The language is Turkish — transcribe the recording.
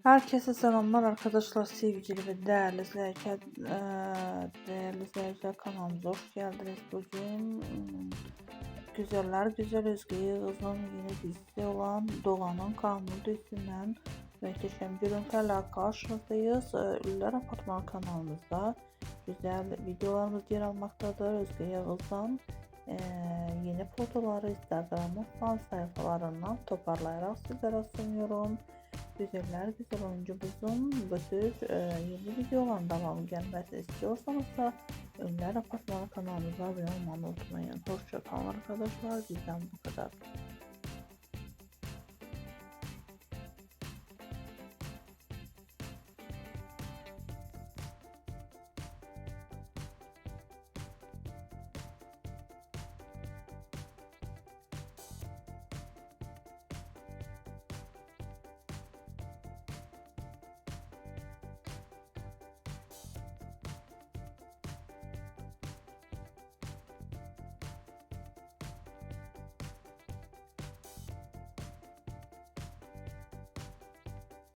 Herkese selamlar arkadaşlar, sevgili ve değerli izleyiciler, kanalımıza hoş geldiniz. Bugün güzeller güzel Özge Yağız'ın yeni dizisi olan Doğan'ın Kanunu dizisinden muhteşem görüntülerle karşınızdayız. Ünlüler Apartmanı kanalımızda güzel videolarımız yer almaktadır. Özge Yağız'dan yeni fotoları Instagram'ın fan sayfalarından toparlayarak sizlere sunuyorum. Güzeller güzel oyuncumuzun bu tür yeni videoların devamı gelmesi istiyorsanız da Ünlüler Apartmanı kanalımıza abone olmayı unutmayın. Hoşça kalın arkadaşlar. Bizden bu kadar.